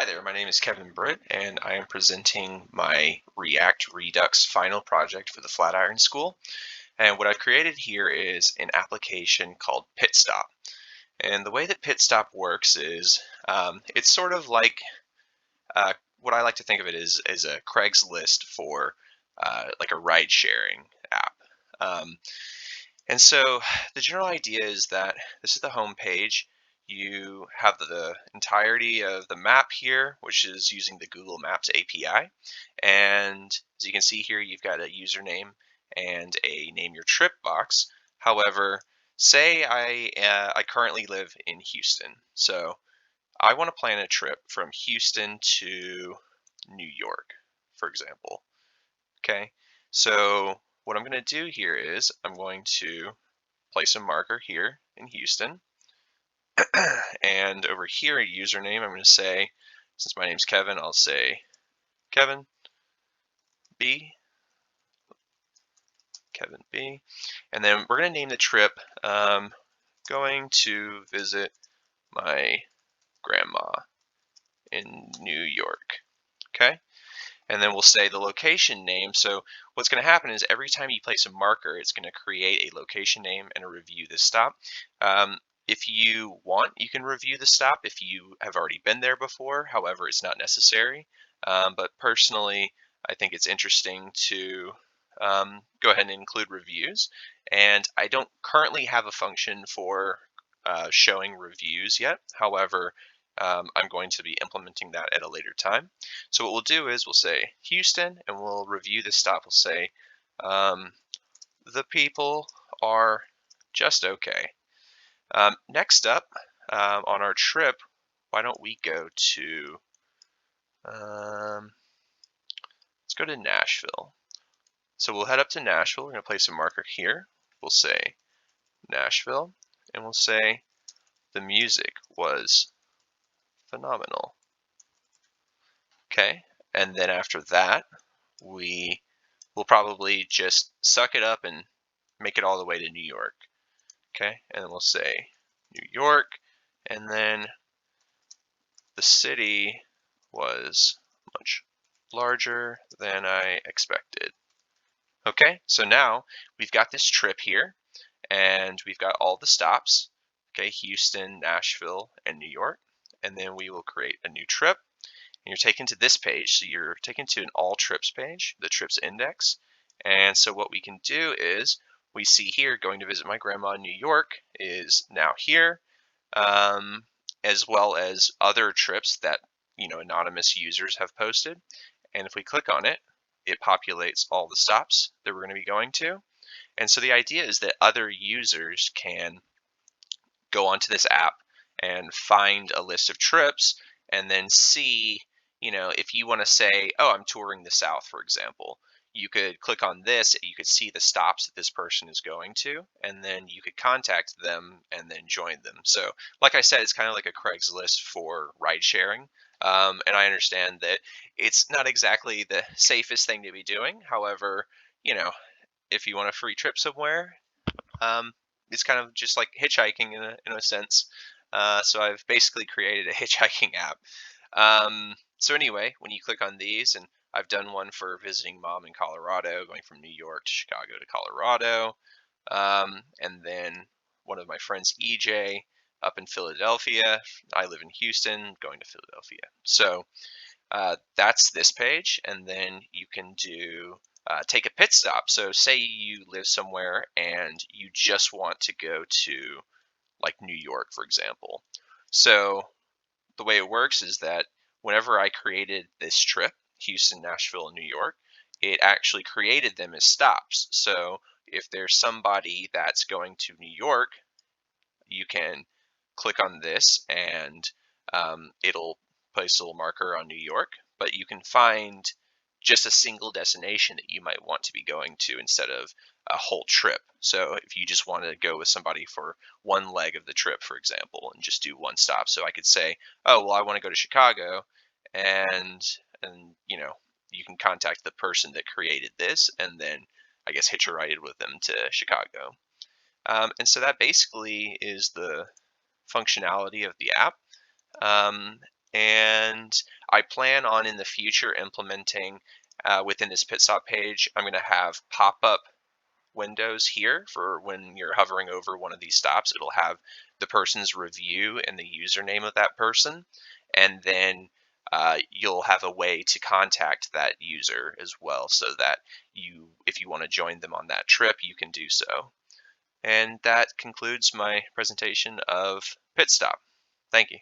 Hi there, my name is Kevin Britt, and I am presenting my React Redux final project for the Flatiron School. And what I've created here is an application called PITSTOP. And the way that PITSTOP works is it's sort of like what I like to think of it as a Craigslist for like a ride-sharing app. Um, and so the general idea is that this is the home page. You have the entirety of the map here, which is using the Google Maps API. And as you can see here, you've got a username and a name your trip box. However, say I currently live in Houston. So I want to plan a trip from Houston to New York, for example. Okay, so what I'm going to do here is I'm going to place a marker here in Houston. And over here, a username, I'm going to say, since my name's Kevin, I'll say Kevin B. Kevin B. And then we're going to name the trip going to visit my grandma in New York. Okay. And then we'll say the location name. So what's going to happen is every time you place a marker, it's going to create a location name and a review the stop. If you want, you can review the stop if you have already been there before. However, it's not necessary. But personally, I think it's interesting to go ahead and include reviews. And I don't currently have a function for showing reviews yet. However, I'm going to be implementing that at a later time. So what we'll do is we'll say Houston, and we'll review this stop. We'll say the people are just okay. Next up on our trip, why don't we go to let's go to Nashville. So we'll head up to Nashville. We're going to place a marker here. We'll say Nashville, and we'll say the music was phenomenal. Okay, and then after that, we will probably just suck it up and make it all the way to New York. Okay, and then we'll say New York, and then the city was much larger than I expected. Okay, so now we've got this trip here, and we've got all the stops. Okay, Houston, Nashville, and New York. And then we will create a new trip. And you're taken to this page. So you're taken to an all trips page, the trips index. And so what we can do is we see here going to visit my grandma in New York is now here, as well as other trips that anonymous users have posted. And if we click on it, it populates all the stops that we're going to be going to. And so the idea is that other users can go onto this app and find a list of trips and then see, if you want to say, oh, I'm touring the South, for example, you could click on this, you could see the stops that this person is going to, and then you could contact them and then join them. So like I said, it's kind of like a Craigslist for ride sharing. And I understand that it's not exactly the safest thing to be doing. However, if you want a free trip somewhere, it's kind of just like hitchhiking in a sense. So I've basically created a hitchhiking app. So anyway, when you click on these, and I've done one for visiting mom in Colorado, going from New York to Chicago to Colorado, and then one of my friends, EJ, up in Philadelphia. I live in Houston, going to Philadelphia. So that's this page, and then you can do take a pit stop. So say you live somewhere and you just want to go to like New York, for example. So the way it works is that whenever I created this trip, Houston, Nashville, and New York, it actually created them as stops. So if there's somebody that's going to New York, you can click on this and it'll place a little marker on New York, but you can find just a single destination that you might want to be going to instead of a whole trip. So if you just want to go with somebody for one leg of the trip, for example, and just do one stop. So I could say, oh, well, I want to go to Chicago, and you can contact the person that created this and then I guess hitch a ride with them to Chicago. And so that basically is the functionality of the app. And I plan on in the future implementing within this pit stop page, I'm going to have pop-up windows here for when you're hovering over one of these stops. It'll have the person's review and the username of that person, and then you'll have a way to contact that user as well, so that if you want to join them on that trip, you can do so. And that concludes my presentation of PitStop. Thank you.